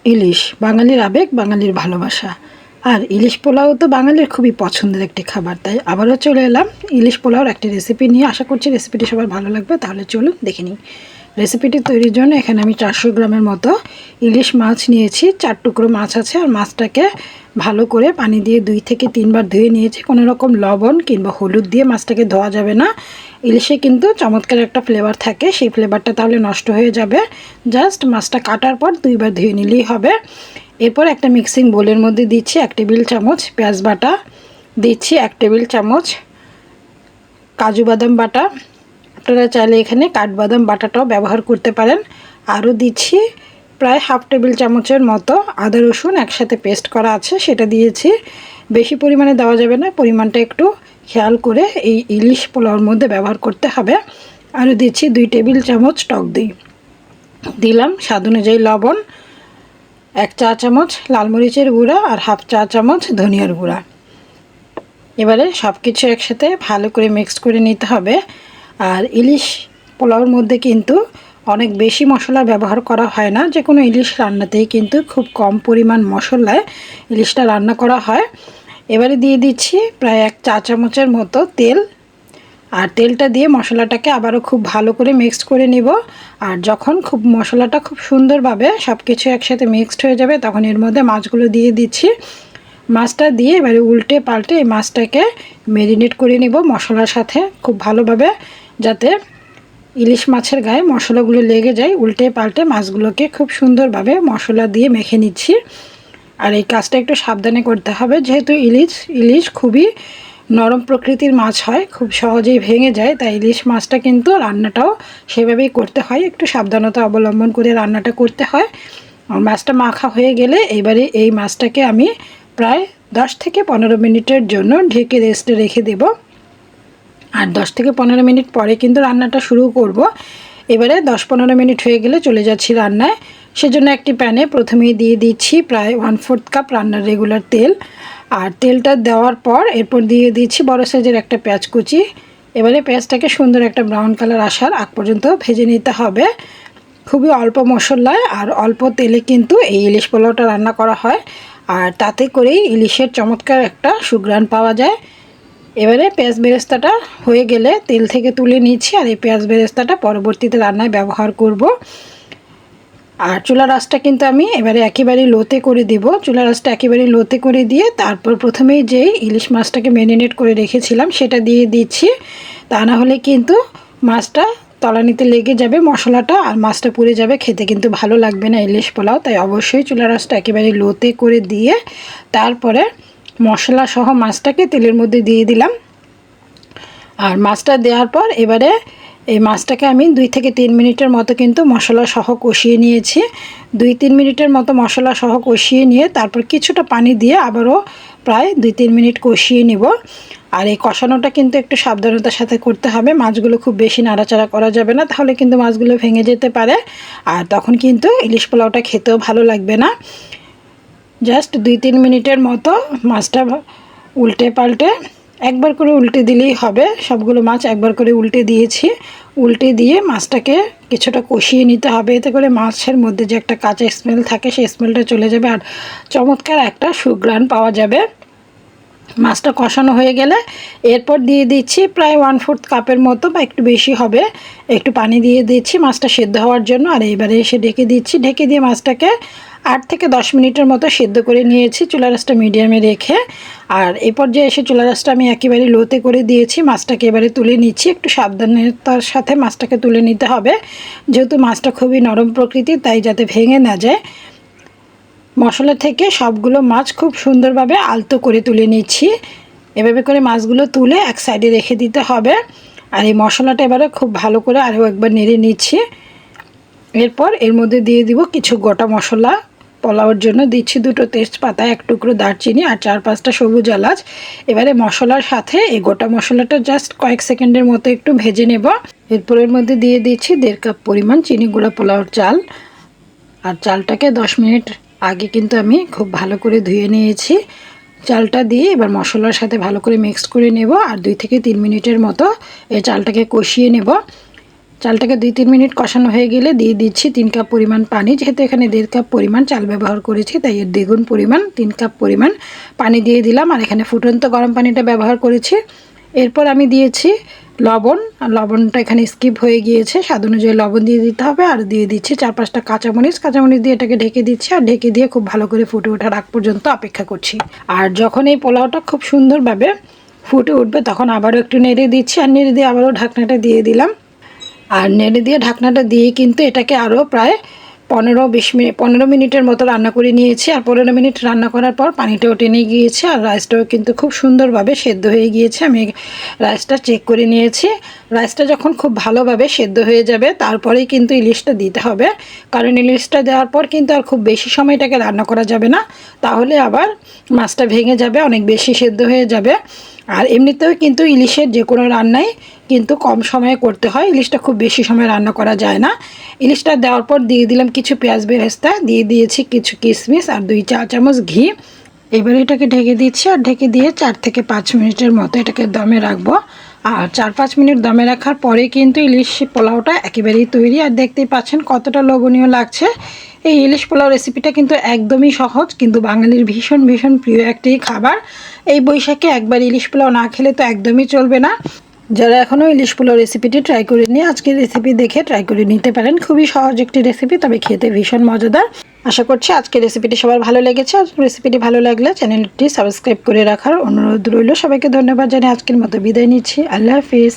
ইলিশ বাঙালির আবেগ, বাঙালির ভালোবাসা। আর ইলিশ পোলাও তো বাঙালির খুবই পছন্দের একটি খাবার, তাই আবারও চলে এলাম ইলিশ পোলাওর একটি রেসিপি নিয়ে। আশা করছি রেসিপিটি সবার ভালো লাগবে। তাহলে চলুন দেখে নিই। রেসিপিটি তৈরির জন্য এখানে আমি 400 গ্রামের মতো ইলিশ মাছ নিয়েছি। 4 টুকরো মাছ আছে। আর মাছটাকে ভালো করে পানি দিয়ে 2 থেকে 3 বার ধুয়ে নিয়েছি। কোনো রকম লবণ কিংবা হলুদ দিয়ে মাছটাকে ধোয়া যাবে না। ইলিশে কিন্তু চমৎকার একটা ফ্লেভার থাকে, সেই ফ্লেভারটা তাহলে নষ্ট হয়ে যাবে। জাস্ট মাছটা কাটার পর 2 বার ধুয়ে নিলেই হবে। এরপর একটা মিক্সিং বোলের মধ্যে দিচ্ছি 1 টেবিল চামচ পেঁয়াজ বাটা, দিচ্ছি 1 টেবিল চামচ কাজু বাদাম বাটা। আপনারা চাইলে এখানে কাঠবাদাম বাটাটাও ব্যবহার করতে পারেন। আরও দিচ্ছি প্রায় হাফ টেবিল চামচের মতো আদা রসুন একসাথে পেস্ট করা আছে, সেটা দিয়েছি। বেশি পরিমাণে দেওয়া যাবে না, পরিমাণটা একটু খেয়াল করে এই ইলিশ পোলাওর মধ্যে ব্যবহার করতে হবে। আরও দিচ্ছি 2 টেবিল চামচ টক দই, দিলাম স্বাদ অনুযায়ী লবণ, 1 চা চামচ লাল মরিচের গুঁড়া আর হাফ চা চামচ ধনিয়ার গুঁড়া। এবারে সব কিছু একসাথে ভালো করে মিক্সড করে নিতে হবে। আর ইলিশ পোলাওর মধ্যে কিন্তু অনেক বেশি মশলা ব্যবহার করা হয় না। যে কোনো ইলিশ রান্নাতেই কিন্তু খুব কম পরিমাণ মশলায় ইলিশটা রান্না করা হয়। এবারে দিয়ে দিচ্ছি প্রায় 1 চা চামচের মতো তেল। আর তেলটা দিয়ে মশলাটাকে আবারও খুব ভালো করে মিক্সড করে নিব। আর যখন মশলাটা খুব সুন্দরভাবে সব কিছু একসাথে মিক্সড হয়ে যাবে, তখন এর মধ্যে মাছগুলো দিয়ে দিচ্ছি। মাছটা দিয়ে এবারে উল্টে পাল্টে এই মাছটাকে ম্যারিনেট করে নিব মশলার সাথে খুব ভালোভাবে, যাতে ইলিশ মাছের গায়ে মশলাগুলো লেগে যায়। উল্টে পাল্টে মাছগুলোকে খুব সুন্দরভাবে মশলা দিয়ে মেখে নিচ্ছি। আর এই কাজটা একটু সাবধানে করতে হবে, যেহেতু ইলিশ খুবই নরম প্রকৃতির মাছ হয়, খুব সহজেই ভেঙে যায়। তাই ইলিশ মাছটা কিন্তু রান্নাটাও সেভাবেই করতে হয়, একটু সাবধানতা অবলম্বন করে রান্নাটা করতে হয়। মাছটা মাখা হয়ে গেলে এবারে এই মাছটাকে আমি প্রায় 10 থেকে 15 মিনিটের জন্য ঢেকে রেস্টে রেখে দেব। আর 10 থেকে 15 মিনিট পরে কিন্তু রান্নাটা শুরু করব। এবারে 10-15 মিনিট হয়ে গেলে চলে যাচ্ছি রান্নায়। সেজন্য একটি প্যানে প্রথমেই দিয়ে দিচ্ছি প্রায় 1/4 কাপ রান্নার রেগুলার তেল। আর তেলটা দেওয়ার পর এরপর দিয়ে দিচ্ছি বড় সাইজের একটা পেঁয়াজ কুচি। এবারে পেঁয়াজটাকে সুন্দর একটা ব্রাউন কালার আসার আগ পর্যন্ত ভেজে নিতে হবে। খুবই অল্প মশলায় আর অল্প তেলে কিন্তু এই ইলিশ পোলাওটা রান্না করা হয়। আর তাতে করেই ইলিশের চমৎকার একটা সুঘ্রাণ পাওয়া যায়। এবারে পেঁয়াজ বেরেস্তাটা হয়ে গেলে তেল থেকে তুলে নিচ্ছি। আর এই পেঁয়াজ বেরেস্তাটা পরবর্তীতে রান্নায় ব্যবহার করব। আর চুলার আঁচটা কিন্তু আমি এবারে একেবারেই লোতে করে দিব। চুলার আঁচটা একেবারেই লোতে করে দিয়ে তারপর প্রথমেই যেই ইলিশ মাছটাকে ম্যারিনেট করে রেখেছিলাম সেটা দিয়ে দিচ্ছি। তা না হলে কিন্তু মাছটা তলানিতে লেগে যাবে মশলাটা, আর মাছটা পুড়ে যাবে, খেতে কিন্তু ভালো লাগবে না ইলিশ পোলাও। তাই অবশ্যই চুলার আঁচটা একেবারে লোতে করে দিয়ে তারপরে মশলা সহ মাছটাকে তেলের মধ্যে দিয়ে দিলাম। আর মাছটা দেওয়ার পর এবারে এই মাছটাকে আমি 2 থেকে 3 মিনিটের মতো কিন্তু মশলা সহ কষিয়ে নিয়েছি। 2-3 মিনিটের মতো মশলা সহ কষিয়ে নিয়ে তারপর কিছুটা পানি দিয়ে আবারও প্রায় 2-3 মিনিট কষিয়ে নিব। আর এই কষানোটা কিন্তু একটু সাবধানতার সাথে করতে হবে। মাছগুলো খুব বেশি নাড়াচাড়া করা যাবে না, তাহলে কিন্তু মাছগুলো ভেঙে যেতে পারে। আর তখন কিন্তু ইলিশ পোলাওটা খেতেও ভালো লাগবে না। জাস্ট 2-3 মিনিটের মতো মাছটা উল্টে পাল্টে একবার করে উল্টে দিলেই হবে। সবগুলো মাছ একবার করে উল্টে দিয়েছি। উল্টে দিয়ে মাছটাকে কিছুটা কষিয়ে নিতে হবে, এতে করে মাছের মধ্যে যে একটা কাঁচা স্মেল থাকে সেই স্মেলটা চলে যাবে আর চমৎকার একটা সুঘ্রাণ পাওয়া যাবে। মাছটা কষানো হয়ে গেলে এরপর দিয়ে দিচ্ছি প্রায় 1/4 কাপের মতো বা একটু বেশি হবে একটু পানি দিয়ে দিচ্ছি মাছটা সেদ্ধ হওয়ার জন্য। আর এইবারে এসে ঢেকে দিচ্ছি। ঢেকে দিয়ে মাছটাকে 8 থেকে 10 মিনিটের মতো সেদ্ধ করে নিয়েছি চুলার আঁচটা মিডিয়ামে রেখে। আর এই পর্যায়ে এসে চুলার আঁচটা আমি একেবারে লোতে করে দিয়েছি। মাছটাকে এবারে তুলে নিচ্ছি। একটু সাবধানতার সাথে মাছটাকে তুলে নিতে হবে, যেহেতু মাছটা খুবই নরম প্রকৃতির, তাই যাতে ভেঙে না যায়। মশলা থেকে সবগুলো মাছ খুব সুন্দরভাবে আলতো করে তুলে নিচ্ছি। এভাবে করে মাছগুলো তুলে এক সাইডে রেখে দিতে হবে। আর এই মশলাটা এবারে খুব ভালো করে আরও একবার নেড়ে নিচ্ছি। এরপর এর মধ্যে দিয়ে দিব কিছু গোটা মশলা। পোলাওর জন্য দিচ্ছি 2টো তেজপাতা, 1 টুকরো দারচিনি আর 4-5টা সবুজ এলাচ। এবারে মশলার সাথে এই গোটা মশলাটা জাস্ট কয়েক সেকেন্ডের মতো একটু ভেজে নেব। এরপর এর মধ্যে দিয়ে দিচ্ছি 1.5 কাপ পরিমাণ চিনি গুঁড়া পোলাওর চাল। আর চালটাকে 10 মিনিট আগে কিন্তু আমি খুব ভালো করে ধুয়ে নিয়েছি। চালটা দিয়ে এবার মশলার সাথে ভালো করে মিক্সড করে নেব। আর 2 থেকে 3 মিনিটের মতো এই চালটাকে কষিয়ে নেব। চালটাকে 2-3 মিনিট কষানো হয়ে গেলে দিয়ে দিচ্ছি 3 কাপ পরিমাণ পানি। যেহেতু এখানে 1.5 কাপ পরিমাণ চাল ব্যবহার করেছি, তাই এর দ্বিগুণ পরিমাণ 3 কাপ পরিমাণ পানি দিয়ে দিলাম। আর এখানে ফুটন্ত গরম পানিটা ব্যবহার করেছি। এরপর আমি দিয়েছি লবণ, আর লবণটা এখানে স্কিপ হয়ে গিয়েছে, স্বাদ অনুযায়ী লবণ দিয়ে দিতে হবে। আর দিয়ে দিচ্ছি 4-5টা কাঁচামরিচ দিয়ে এটাকে ঢেকে দিচ্ছি। আর ঢেকে দিয়ে খুব ভালো করে ফুটে ওঠার আগ পর্যন্ত অপেক্ষা করছি। আর যখন এই পোলাওটা খুব সুন্দরভাবে ফুটে উঠবে তখন আবারও একটু নেড়ে দিচ্ছি, আর নেড়ে দিয়ে আবারও ঢাকনাটা দিয়ে দিলাম। আর নেড়ে দিয়ে ঢাকনাটা দিয়ে কিন্তু এটাকে আরও প্রায় 15 মিনিটের মতো রান্না করে নিয়েছি। আর 15 মিনিট রান্না করার পর পানিটাও টেনে গিয়েছে, আর রাইসটাও কিন্তু খুব সুন্দরভাবে সেদ্ধ হয়ে গিয়েছে। আমি রাইসটা চেক করে নিয়েছি। রাইসটা যখন খুব ভালোভাবে সেদ্ধ হয়ে যাবে তারপরেই কিন্তু ইলিশটা দিতে হবে, কারণ ইলিশটা দেওয়ার পর কিন্তু আর খুব বেশি সময় এটাকে রান্না করা যাবে না, তাহলে আবার মাছটা ভেঙে যাবে, অনেক বেশি সেদ্ধ হয়ে যাবে। আর এমনিতেও কিন্তু ইলিশের যে কোনো রান্নাই কিন্তু কম সময়ে করতে হয়, ইলিশটা খুব বেশি সময় রান্না করা যায় না। ইলিশটা দেওয়ার পর দিয়ে দিলাম কিছু পেঁয়াজ বেরেস্তা, দিয়ে দিয়েছি কিছু কিশমিশ আর 2 চা চামচ ঘি। এবার এটাকে ঢেকে দিচ্ছি, আর ঢেকে দিয়ে 4 থেকে 5 মিনিটের মতো এটাকে দমে রাখবো। আর 4-5 মিনিট দমে রাখার পরে কিন্তু ইলিশ পোলাওটা একেবারেই তৈরি। আর দেখতেই পাচ্ছেন কতটা লোভনীয় লাগছে। এই ইলিশ পোলাও রেসিপিটা কিন্তু একদমই সহজ, কিন্তু বাঙালির ভীষণ ভীষণ প্রিয় একটি খাবার। এই বৈশাখে একবার ইলিশ পোলাও না খেলে তো একদমই চলবে না। যারা এখনও ইলিশ পোলাও রেসিপিটি ট্রাই করেননি, আজকের রেসিপি দেখে ট্রাই করে নিতে পারেন। খুবই সহজ একটি রেসিপি, তবে খেতে ভীষণ মজাদার। আশা করছি আজকের রেসিপিটি সবার ভালো লেগেছে। আর রেসিপিটি ভালো লাগলে চ্যানেলটি সাবস্ক্রাইব করে রাখার অনুরোধ রইল। সবাইকে ধন্যবাদ জানিয়ে আজকের মতো বিদায় নিচ্ছি। আল্লাহ হাফিজ।